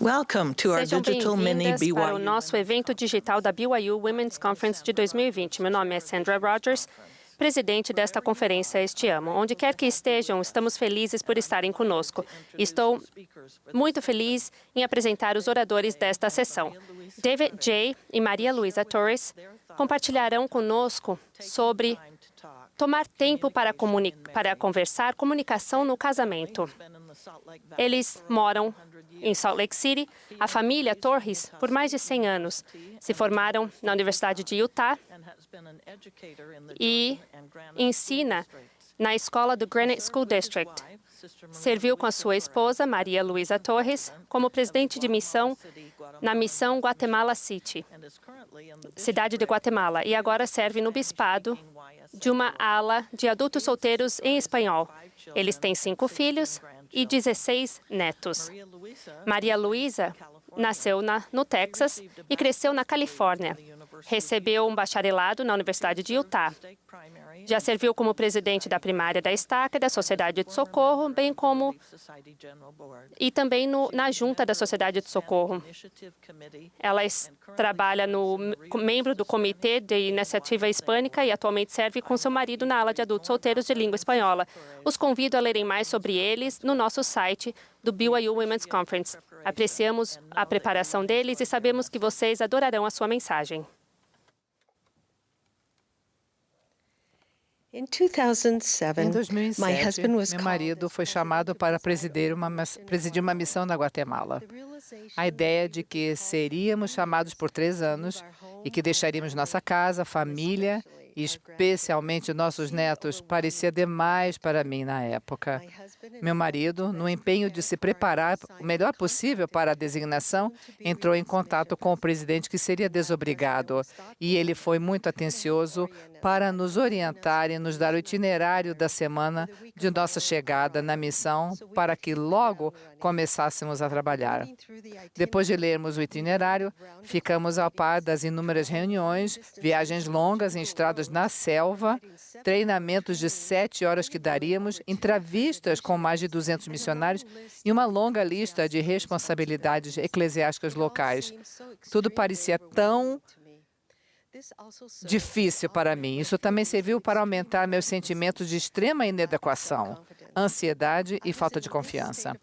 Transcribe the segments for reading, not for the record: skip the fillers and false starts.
Welcome to our Sejam digital mini bem-vindas para o BYU. nosso evento digital da BYU Women's Conference de 2020. Meu nome é Sandra Rogers, presidente desta conferência este ano. Onde quer que estejam, estamos felizes por estarem conosco. Estou muito feliz em apresentar os oradores desta sessão. David J. e Maria Luisa Torres compartilharão conosco sobre tomar tempo para conversar, comunicação no casamento. Eles moram em Salt Lake City. A família Torres, por mais de 100 anos, se formaram na Universidade de Utah e ensina na escola do Granite School District. Serviu com a sua esposa, Maria Luisa Torres, como presidente de missão na missão Guatemala City, cidade de Guatemala, e agora serve no bispado de uma ala de adultos solteiros em espanhol. Eles têm 5 filhos e 16 netos. Maria Luisa nasceu no Texas e cresceu na Califórnia. Recebeu um bacharelado na Universidade de Utah. Já serviu como presidente da primária da Estaca e da Sociedade de Socorro, bem como e também na junta da Sociedade de Socorro. Ela trabalha membro do Comitê de Iniciativa Hispânica e atualmente serve com seu marido na ala de adultos solteiros de língua espanhola. Os convido a lerem mais sobre eles no nosso site do BYU Women's Conference. Apreciamos a preparação deles e sabemos que vocês adorarão a sua mensagem. Em 2007, meu marido foi chamado para presidir uma missão na Guatemala. A ideia de que seríamos chamados por 3 anos e que deixaríamos nossa casa, família e especialmente nossos netos parecia demais para mim na época. Meu marido, no empenho de se preparar o melhor possível para a designação, entrou em contato com o presidente que seria desobrigado e ele foi muito atencioso para nos orientar e nos dar o itinerário da semana de nossa chegada na missão para que logo começássemos a trabalhar. Depois de lermos o itinerário, ficamos ao par das inúmeras reuniões, viagens longas em estradas na selva, treinamentos de 7 horas que daríamos, entrevistas com mais de 200 missionários e uma longa lista de responsabilidades eclesiásticas locais. Tudo parecia tão difícil para mim. Isso também serviu para aumentar meus sentimentos de extrema inadequação, ansiedade e falta de confiança.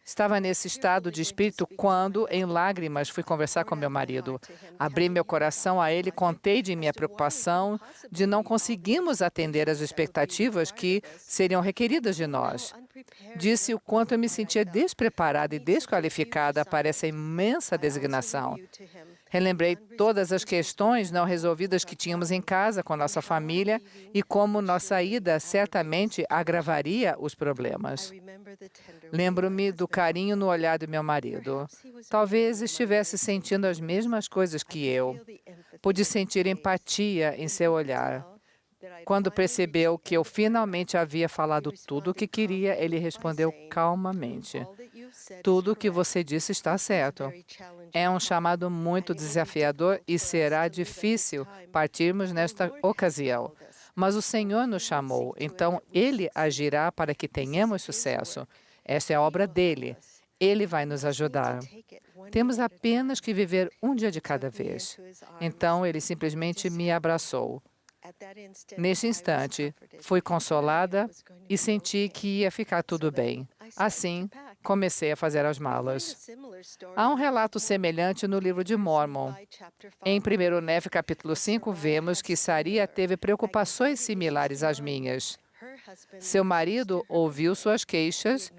Estava nesse estado de espírito quando, em lágrimas, fui conversar com meu marido. Abri meu coração a ele, contei de minha preocupação de não conseguirmos atender às expectativas que seriam requeridas de nós. Disse o quanto eu me sentia despreparada e desqualificada para essa imensa designação. Relembrei todas as questões não resolvidas que tínhamos em casa com nossa família e como nossa ida certamente agravaria os problemas. Lembro-me do carinho no olhar do meu marido. Talvez estivesse sentindo as mesmas coisas que eu. Pude sentir empatia em seu olhar. Quando percebeu que eu finalmente havia falado tudo o que queria, ele respondeu calmamente: "Tudo o que você disse está certo. É um chamado muito desafiador e será difícil partirmos nesta ocasião. Mas o Senhor nos chamou, então Ele agirá para que tenhamos sucesso. Essa é a obra dEle. Ele vai nos ajudar. Temos apenas que viver um dia de cada vez." Então, ele simplesmente me abraçou. Neste instante, fui consolada e senti que ia ficar tudo bem. Assim, comecei a fazer as malas. Há um relato semelhante no livro de Mórmon. Em 1 Nefe, capítulo 5, vemos que Saria teve preocupações similares às minhas. Seu marido ouviu suas queixas,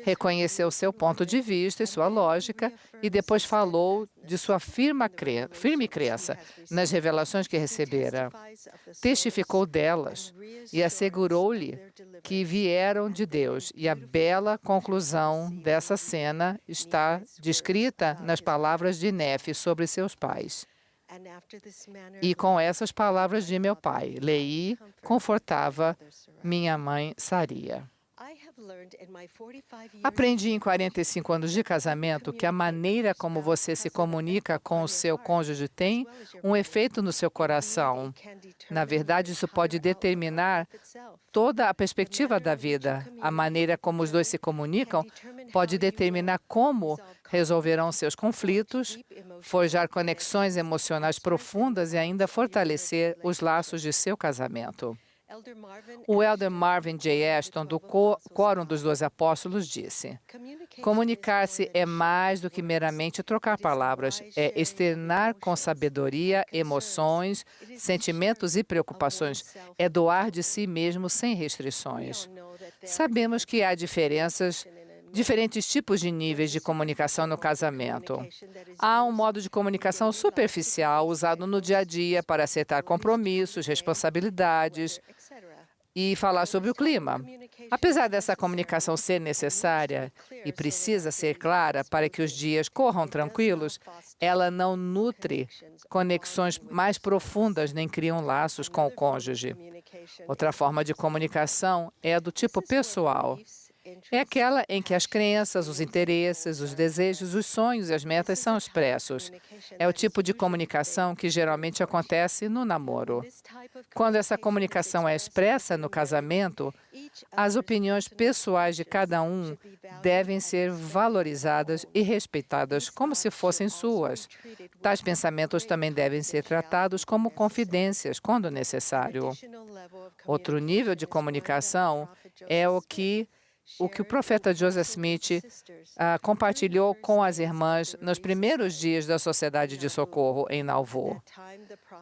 reconheceu seu ponto de vista e sua lógica e depois falou de sua firme crença nas revelações que recebera. Testificou delas e assegurou-lhe que vieram de Deus. E a bela conclusão dessa cena está descrita nas palavras de Nefe sobre seus pais. E com essas palavras de meu pai, Leí confortava minha mãe Saria. Aprendi em 45 anos de casamento que a maneira como você se comunica com o seu cônjuge tem um efeito no seu coração. Na verdade, isso pode determinar toda a perspectiva da vida. A maneira como os dois se comunicam pode determinar como resolverão seus conflitos, forjar conexões emocionais profundas e ainda fortalecer os laços de seu casamento. O elder Marvin J. Ashton, do Quórum dos 12 Apóstolos, disse: comunicar-se é mais do que meramente trocar palavras, é externar com sabedoria emoções, sentimentos e preocupações, é doar de si mesmo sem restrições. Sabemos que há diferentes tipos de níveis de comunicação no casamento. Há um modo de comunicação superficial usado no dia a dia para acertar compromissos, responsabilidades e falar sobre o clima. Apesar dessa comunicação ser necessária e precisa ser clara para que os dias corram tranquilos, ela não nutre conexões mais profundas nem criam laços com o cônjuge. Outra forma de comunicação é a do tipo pessoal. É aquela em que as crenças, os interesses, os desejos, os sonhos e as metas são expressos. É o tipo de comunicação que geralmente acontece no namoro. Quando essa comunicação é expressa no casamento, as opiniões pessoais de cada um devem ser valorizadas e respeitadas como se fossem suas. Tais pensamentos também devem ser tratados como confidências, quando necessário. Outro nível de comunicação é o que o profeta Joseph Smith compartilhou com as irmãs nos primeiros dias da Sociedade de Socorro em Nauvoo.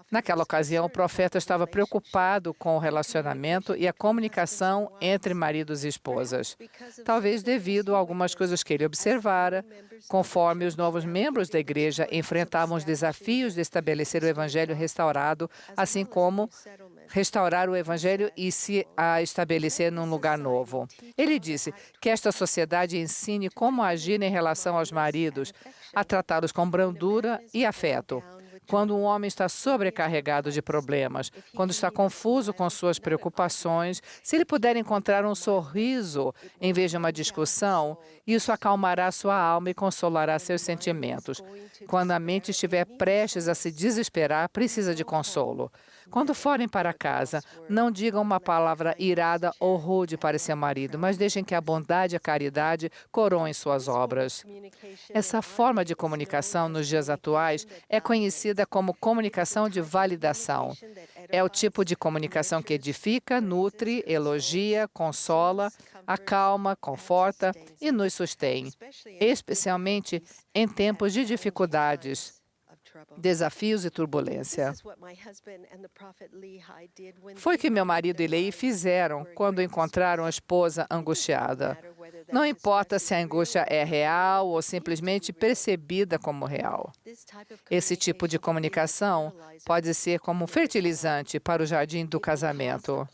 Naquela ocasião, o profeta estava preocupado com o relacionamento e a comunicação entre maridos e esposas, talvez devido a algumas coisas que ele observara, conforme os novos membros da igreja enfrentavam os desafios de estabelecer o evangelho restaurado, assim como restaurar o evangelho e se estabelecer num lugar novo. Ele disse que esta sociedade ensine como agir em relação aos maridos, a tratá-los com brandura e afeto. Quando um homem está sobrecarregado de problemas, quando está confuso com suas preocupações, se ele puder encontrar um sorriso em vez de uma discussão, isso acalmará sua alma e consolará seus sentimentos. Quando a mente estiver prestes a se desesperar, precisa de consolo. Quando forem para casa, não digam uma palavra irada ou rude para seu marido, mas deixem que a bondade e a caridade coroem suas obras. Essa forma de comunicação nos dias atuais é conhecida como comunicação de validação. É o tipo de comunicação que edifica, nutre, elogia, consola, acalma, conforta e nos sustém, especialmente em tempos de dificuldades, desafios e turbulência. Foi o que meu marido e Leigh fizeram quando encontraram a esposa angustiada. Não importa se a angústia é real ou simplesmente percebida como real. Esse tipo de comunicação pode ser como um fertilizante para o jardim do casamento.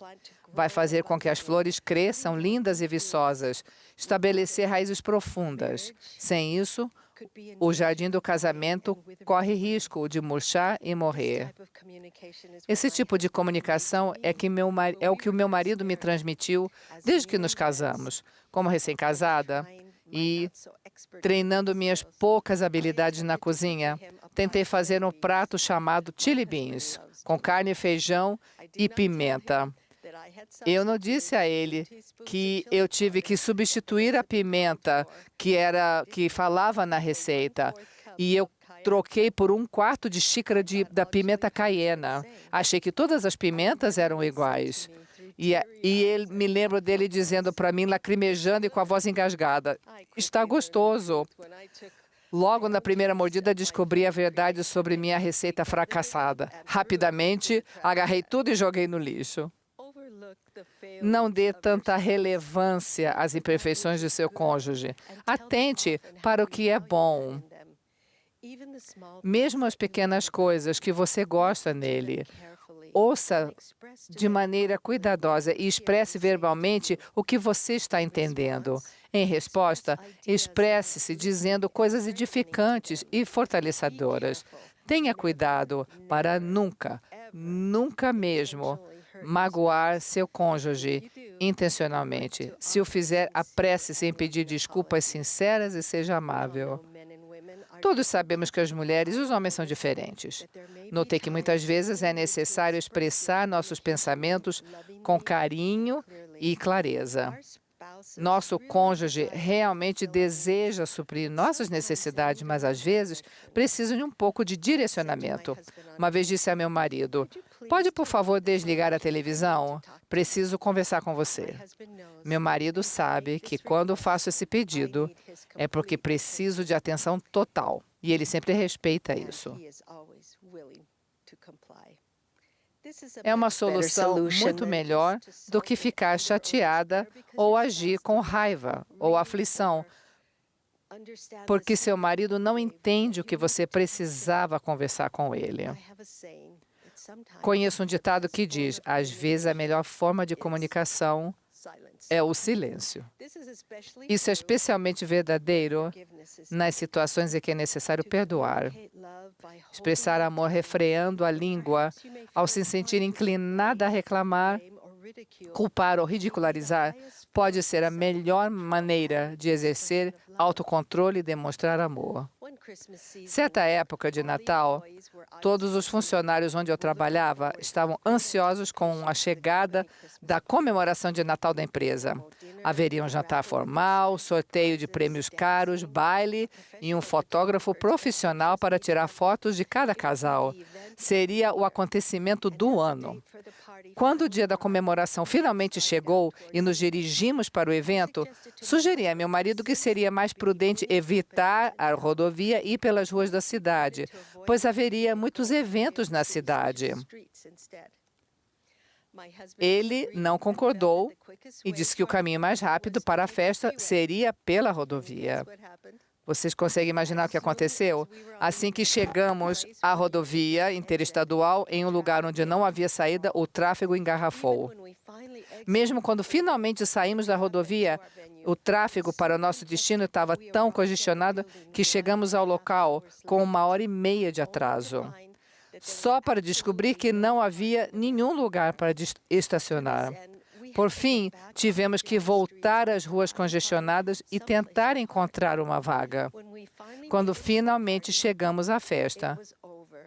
Vai fazer com que as flores cresçam lindas e viçosas, estabelecer raízes profundas. Sem isso, o jardim do casamento corre risco de murchar e morrer. Esse tipo de comunicação é o que o meu marido me transmitiu desde que nos casamos. Como recém-casada e treinando minhas poucas habilidades na cozinha, tentei fazer um prato chamado chili beans, com carne, feijão e pimenta. Eu não disse a ele que eu tive que substituir a pimenta que falava na receita e eu troquei por 1/4 de xícara da pimenta caiena. Achei que todas as pimentas eram iguais. E ele me lembro dele dizendo para mim, lacrimejando e com a voz engasgada: "Está gostoso." Logo na primeira mordida, descobri a verdade sobre minha receita fracassada. Rapidamente, agarrei tudo e joguei no lixo. Não dê tanta relevância às imperfeições de seu cônjuge. Atente para o que é bom. Mesmo as pequenas coisas que você gosta nele. Ouça de maneira cuidadosa e expresse verbalmente o que você está entendendo. Em resposta, expresse-se dizendo coisas edificantes e fortalecedoras. Tenha cuidado para nunca mesmo, magoar seu cônjuge intencionalmente. Se o fizer, apresse-se em pedir desculpas sinceras e seja amável. Todos sabemos que as mulheres e os homens são diferentes. Notei que muitas vezes é necessário expressar nossos pensamentos com carinho e clareza. Nosso cônjuge realmente deseja suprir nossas necessidades, mas às vezes precisa de um pouco de direcionamento. Uma vez disse a meu marido: "Pode, por favor, desligar a televisão? Preciso conversar com você." Meu marido sabe que quando faço esse pedido é porque preciso de atenção total, e ele sempre respeita isso. É uma solução muito melhor do que ficar chateada ou agir com raiva ou aflição, porque seu marido não entende o que você precisava conversar com ele. Conheço um ditado que diz: às vezes a melhor forma de comunicação é o silêncio. Isso é especialmente verdadeiro nas situações em que é necessário perdoar. Expressar amor refreando a língua, ao se sentir inclinada a reclamar, culpar ou ridicularizar, pode ser a melhor maneira de exercer autocontrole e demonstrar amor. Certa época de Natal, todos os funcionários onde eu trabalhava estavam ansiosos com a chegada da comemoração de Natal da empresa. Haveria um jantar formal, sorteio de prêmios caros, baile e um fotógrafo profissional para tirar fotos de cada casal. Seria o acontecimento do ano. Quando o dia da comemoração finalmente chegou e nos dirigimos para o evento, sugeri a meu marido que seria mais prudente evitar a rodovia e ir pelas ruas da cidade, pois haveria muitos eventos na cidade. Ele não concordou e disse que o caminho mais rápido para a festa seria pela rodovia. Vocês conseguem imaginar o que aconteceu? Assim que chegamos à rodovia interestadual, em um lugar onde não havia saída, o tráfego engarrafou. Mesmo quando finalmente saímos da rodovia, o tráfego para o nosso destino estava tão congestionado que chegamos ao local com 1h30 de atraso, só para descobrir que não havia nenhum lugar para estacionar. Por fim, tivemos que voltar às ruas congestionadas e tentar encontrar uma vaga. Quando finalmente chegamos à festa,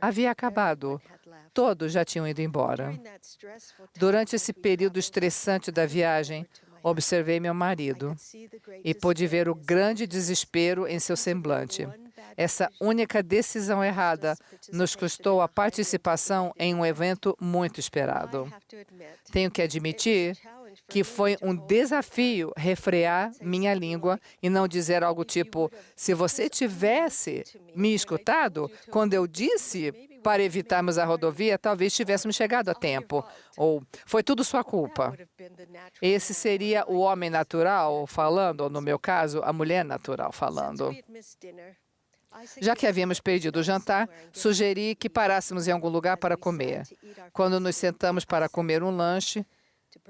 havia acabado. Todos já tinham ido embora. Durante esse período estressante da viagem, observei meu marido e pude ver o grande desespero em seu semblante. Essa única decisão errada nos custou a participação em um evento muito esperado. Tenho que admitir que foi um desafio refrear minha língua e não dizer algo tipo: se você tivesse me escutado quando eu disse para evitarmos a rodovia, talvez tivéssemos chegado a tempo. Ou, foi tudo sua culpa. Esse seria o homem natural falando, ou no meu caso, a mulher natural falando. Já que havíamos perdido o jantar, sugeri que parássemos em algum lugar para comer. Quando nos sentamos para comer um lanche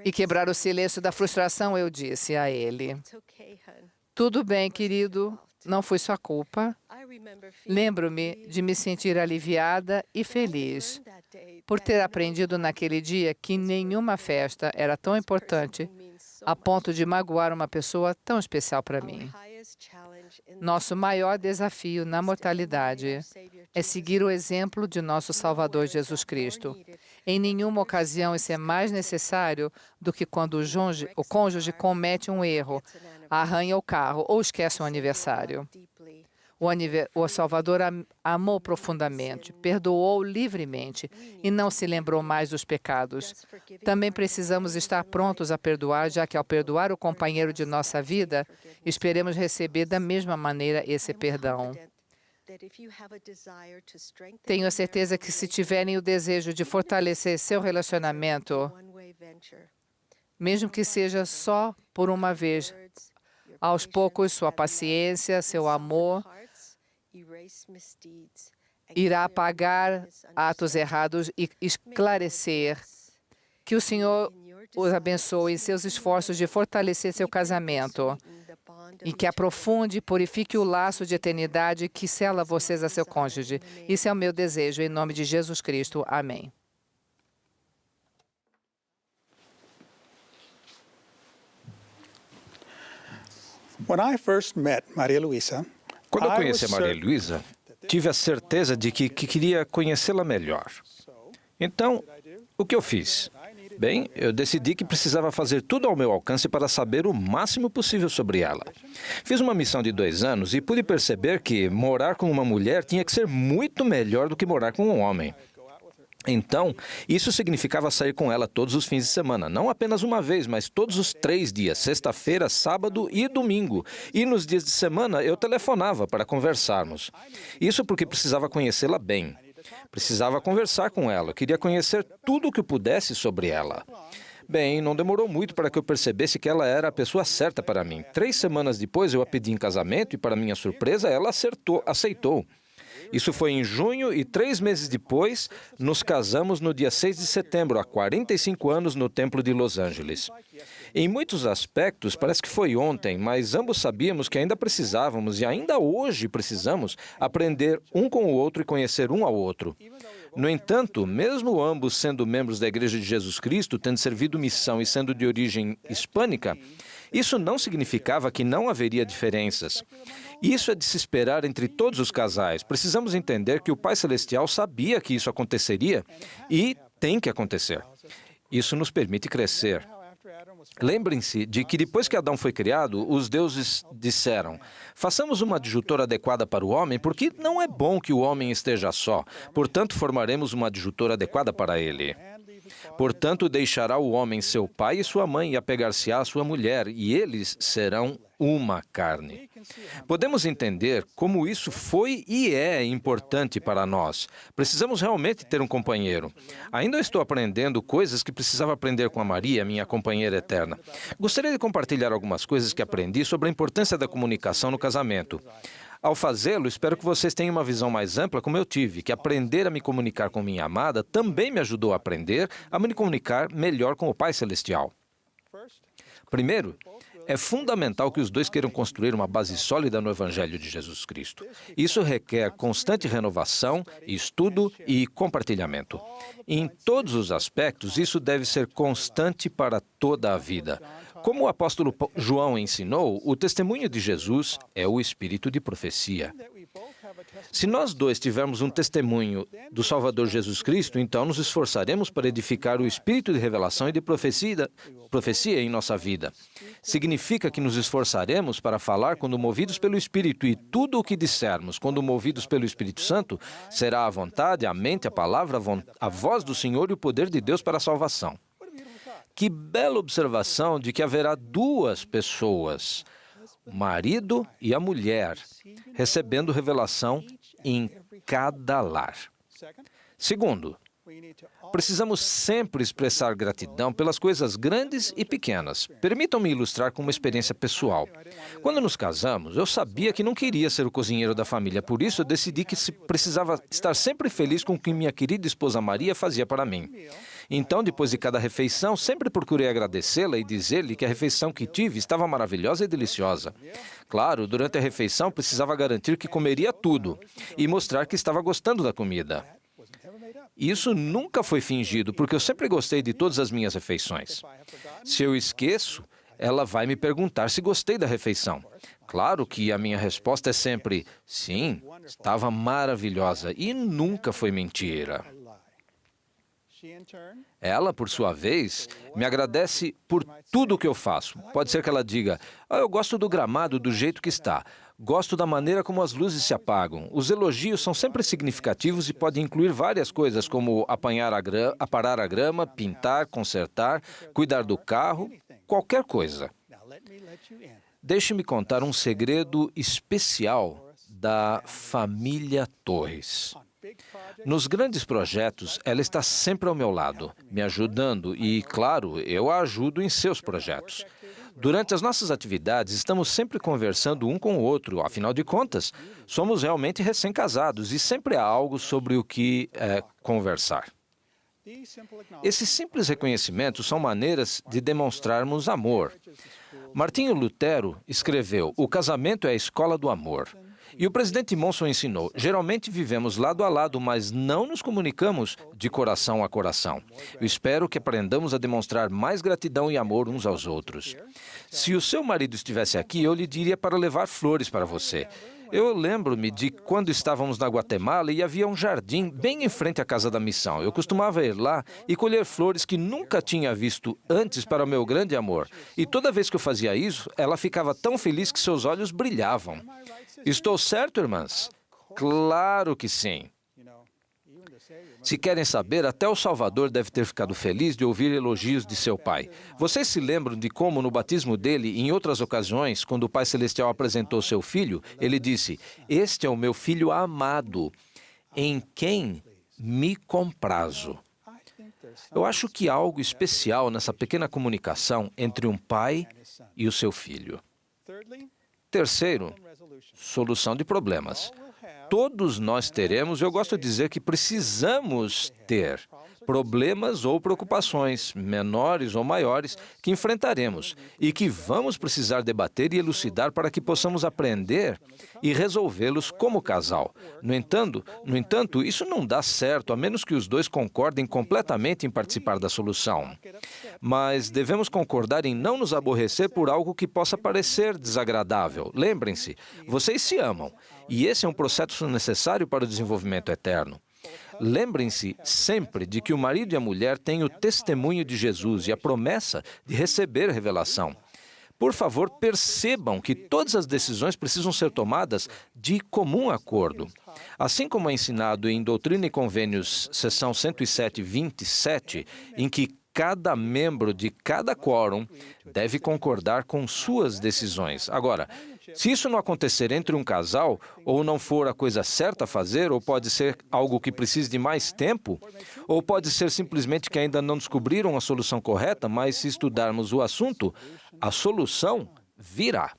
e quebrar o silêncio da frustração, eu disse a ele: "Tudo bem, querido, não foi sua culpa." Lembro-me de me sentir aliviada e feliz por ter aprendido naquele dia que nenhuma festa era tão importante a ponto de magoar uma pessoa tão especial para mim. Nosso maior desafio na mortalidade é seguir o exemplo de nosso Salvador Jesus Cristo. Em nenhuma ocasião isso é mais necessário do que quando o cônjuge comete um erro, arranha o carro ou esquece um aniversário. O Salvador amou profundamente, perdoou livremente e não se lembrou mais dos pecados. Também precisamos estar prontos a perdoar, já que ao perdoar o companheiro de nossa vida, esperemos receber da mesma maneira esse perdão. Tenho a certeza que se tiverem o desejo de fortalecer seu relacionamento, mesmo que seja só por uma vez, aos poucos, sua paciência, seu amor irá apagar atos errados e esclarecer. Que o Senhor os abençoe em seus esforços de fortalecer seu casamento e que aprofunde e purifique o laço de eternidade que sela vocês a seu cônjuge. Isso é o meu desejo, em nome de Jesus Cristo. Amém. Quando eu conheci a Maria Luísa, tive a certeza de que queria conhecê-la melhor. Então, o que eu fiz? Bem, eu decidi que precisava fazer tudo ao meu alcance para saber o máximo possível sobre ela. Fiz uma missão de 2 anos e pude perceber que morar com uma mulher tinha que ser muito melhor do que morar com um homem. Então, isso significava sair com ela todos os fins de semana, não apenas uma vez, mas todos os 3 dias, sexta-feira, sábado e domingo. E nos dias de semana eu telefonava para conversarmos. Isso porque precisava conhecê-la bem. Precisava conversar com ela, queria conhecer tudo o que eu pudesse sobre ela. Bem, não demorou muito para que eu percebesse que ela era a pessoa certa para mim. 3 semanas depois eu a pedi em casamento e, para minha surpresa, ela aceitou. Isso foi em junho e 3 meses depois, nos casamos no dia 6 de setembro, há 45 anos, no Templo de Los Angeles. Em muitos aspectos, parece que foi ontem, mas ambos sabíamos que ainda precisávamos, e ainda hoje precisamos, aprender um com o outro e conhecer um ao outro. No entanto, mesmo ambos sendo membros da Igreja de Jesus Cristo, tendo servido missão e sendo de origem hispânica, isso não significava que não haveria diferenças. Isso é de se esperar entre todos os casais. Precisamos entender que o Pai Celestial sabia que isso aconteceria e tem que acontecer. Isso nos permite crescer. Lembrem-se de que depois que Adão foi criado, os deuses disseram: façamos uma adjutora adequada para o homem, porque não é bom que o homem esteja só. Portanto, formaremos uma adjutora adequada para ele. Portanto, deixará o homem seu pai e sua mãe e apegar-se-á à sua mulher, e eles serão uma carne. Podemos entender como isso foi e é importante para nós. Precisamos realmente ter um companheiro. Ainda estou aprendendo coisas que precisava aprender com a Maria, minha companheira eterna. Gostaria de compartilhar algumas coisas que aprendi sobre a importância da comunicação no casamento. Ao fazê-lo, espero que vocês tenham uma visão mais ampla como eu tive, que aprender a me comunicar com minha amada também me ajudou a aprender a me comunicar melhor com o Pai Celestial. Primeiro, é fundamental que os dois queiram construir uma base sólida no Evangelho de Jesus Cristo. Isso requer constante renovação, estudo e compartilhamento. Em todos os aspectos, isso deve ser constante para toda a vida. Como o apóstolo João ensinou, o testemunho de Jesus é o espírito de profecia. Se nós dois tivermos um testemunho do Salvador Jesus Cristo, então nos esforçaremos para edificar o espírito de revelação e de profecia em nossa vida. Significa que nos esforçaremos para falar quando movidos pelo Espírito, e tudo o que dissermos quando movidos pelo Espírito Santo será a vontade, a mente, a palavra, a voz do Senhor e o poder de Deus para a salvação. Que bela observação de que haverá 2 pessoas, o marido e a mulher, recebendo revelação em cada lar. Segundo, precisamos sempre expressar gratidão pelas coisas grandes e pequenas. Permitam-me ilustrar com uma experiência pessoal. Quando nos casamos, eu sabia que não queria ser o cozinheiro da família, por isso eu decidi que precisava estar sempre feliz com o que minha querida esposa Maria fazia para mim. Então, depois de cada refeição, sempre procurei agradecê-la e dizer-lhe que a refeição que tive estava maravilhosa e deliciosa. Claro, durante a refeição precisava garantir que comeria tudo e mostrar que estava gostando da comida. Isso nunca foi fingido, porque eu sempre gostei de todas as minhas refeições. Se eu esqueço, ela vai me perguntar se gostei da refeição. Claro que a minha resposta é sempre: sim, estava maravilhosa, e nunca foi mentira. Ela, por sua vez, me agradece por tudo o que eu faço. Pode ser que ela diga: eu gosto do gramado do jeito que está. Gosto da maneira como as luzes se apagam. Os elogios são sempre significativos e podem incluir várias coisas, como aparar a grama, pintar, consertar, cuidar do carro, qualquer coisa. Deixe-me contar um segredo especial da família Torres. Nos grandes projetos, ela está sempre ao meu lado, me ajudando e, claro, eu a ajudo em seus projetos. Durante as nossas atividades, estamos sempre conversando um com o outro. Afinal de contas, somos realmente recém-casados e sempre há algo sobre o que conversar. Esses simples reconhecimentos são maneiras de demonstrarmos amor. Martinho Lutero escreveu: "O casamento é a escola do amor." E o presidente Monson ensinou: geralmente vivemos lado a lado, mas não nos comunicamos de coração a coração. Eu espero que aprendamos a demonstrar mais gratidão e amor uns aos outros. Se o seu marido estivesse aqui, eu lhe diria para levar flores para você. Eu lembro-me de quando estávamos na Guatemala e havia um jardim bem em frente à casa da missão. Eu costumava ir lá e colher flores que nunca tinha visto antes para o meu grande amor. E toda vez que eu fazia isso, ela ficava tão feliz que seus olhos brilhavam. Estou certo, irmãs? Claro que sim. Se querem saber, até o Salvador deve ter ficado feliz de ouvir elogios de seu pai. Vocês se lembram de como, no batismo dele, e em outras ocasiões, quando o Pai Celestial apresentou seu filho, ele disse: "Este é o meu filho amado, em quem me comprazo." Eu acho que há algo especial nessa pequena comunicação entre um pai e o seu filho. Terceiro, solução de problemas. Todos nós teremos, eu gosto de dizer que precisamos ter problemas ou preocupações, menores ou maiores, que enfrentaremos e que vamos precisar debater e elucidar para que possamos aprender e resolvê-los como casal. No entanto, isso não dá certo a menos que os dois concordem completamente em participar da solução. Mas devemos concordar em não nos aborrecer por algo que possa parecer desagradável. Lembrem-se, vocês se amam, e esse é um processo necessário para o desenvolvimento eterno. Lembrem-se sempre de que o marido e a mulher têm o testemunho de Jesus e a promessa de receber revelação. Por favor, percebam que todas as decisões precisam ser tomadas de comum acordo. Assim como é ensinado em Doutrina e Convênios, seção 107:27, em que cada membro de cada quórum deve concordar com suas decisões. Agora, se isso não acontecer entre um casal, ou não for a coisa certa a fazer, ou pode ser algo que precise de mais tempo, ou pode ser simplesmente que ainda não descobriram a solução correta, mas se estudarmos o assunto, a solução virá.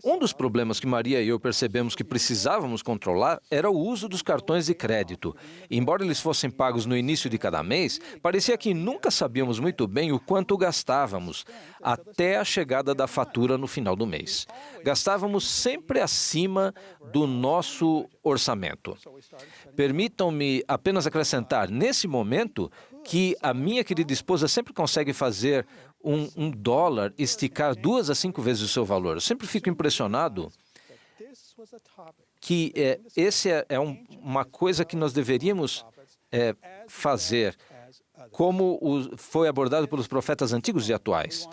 Um dos problemas que Maria e eu percebemos que precisávamos controlar era o uso dos cartões de crédito. Embora eles fossem pagos no início de cada mês, parecia que nunca sabíamos muito bem o quanto gastávamos, até a chegada da fatura no final do mês. Gastávamos sempre acima do nosso orçamento. Permitam-me apenas acrescentar, nesse momento, que a minha querida esposa sempre consegue fazer um dólar esticar 2 a 5 vezes o seu valor. Eu sempre fico impressionado que uma coisa que nós deveríamos fazer, como foi abordado pelos profetas antigos e atuais.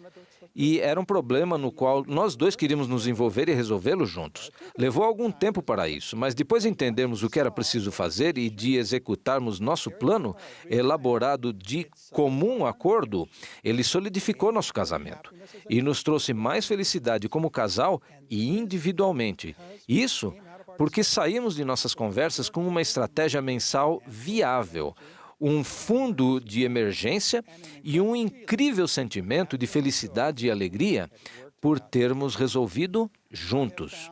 E era um problema no qual nós dois queríamos nos envolver e resolvê-lo juntos. Levou algum tempo para isso, mas depois de entendermos o que era preciso fazer e de executarmos nosso plano, elaborado de comum acordo, ele solidificou nosso casamento e nos trouxe mais felicidade como casal e individualmente. Isso porque saímos de nossas conversas com uma estratégia mensal viável, um fundo de emergência e um incrível sentimento de felicidade e alegria por termos resolvido juntos.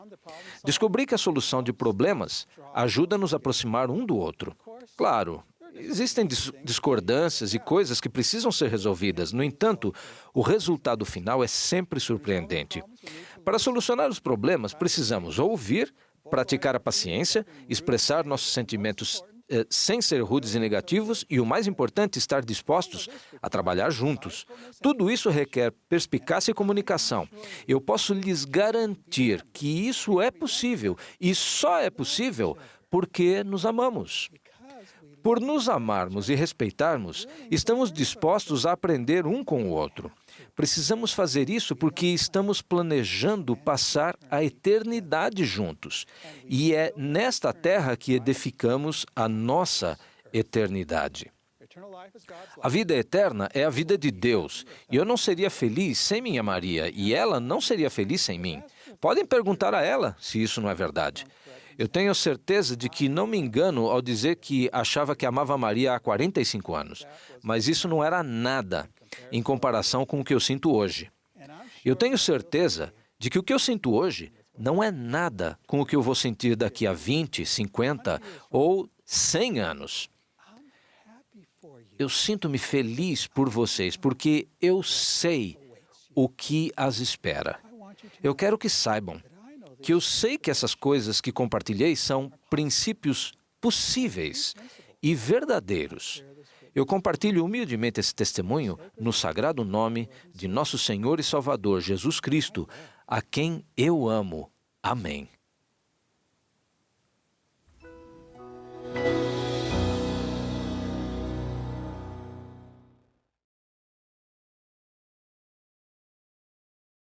Descobri que a solução de problemas ajuda a nos aproximar um do outro. Claro, existem discordâncias e coisas que precisam ser resolvidas. No entanto, o resultado final é sempre surpreendente. Para solucionar os problemas, precisamos ouvir, praticar a paciência, expressar nossos sentimentos sem ser rudes e negativos e, o mais importante, estar dispostos a trabalhar juntos. Tudo isso requer perspicácia e comunicação. Eu posso lhes garantir que isso é possível e só é possível porque nos amamos. Por nos amarmos e respeitarmos, estamos dispostos a aprender um com o outro. Precisamos fazer isso porque estamos planejando passar a eternidade juntos. E é nesta terra que edificamos a nossa eternidade. A vida eterna é a vida de Deus, e eu não seria feliz sem minha Maria, e ela não seria feliz sem mim. Podem perguntar a ela se isso não é verdade. Eu tenho certeza de que não me engano ao dizer que achava que amava Maria há 45 anos, mas isso não era nada em comparação com o que eu sinto hoje. Eu tenho certeza de que o que eu sinto hoje não é nada com o que eu vou sentir daqui a 20, 50 ou 100 anos. Eu sinto-me feliz por vocês, porque eu sei o que as espera. Eu quero que saibam que eu sei que essas coisas que compartilhei são princípios possíveis e verdadeiros. Eu compartilho humildemente esse testemunho no sagrado nome de nosso Senhor e Salvador, Jesus Cristo, a quem eu amo Amém.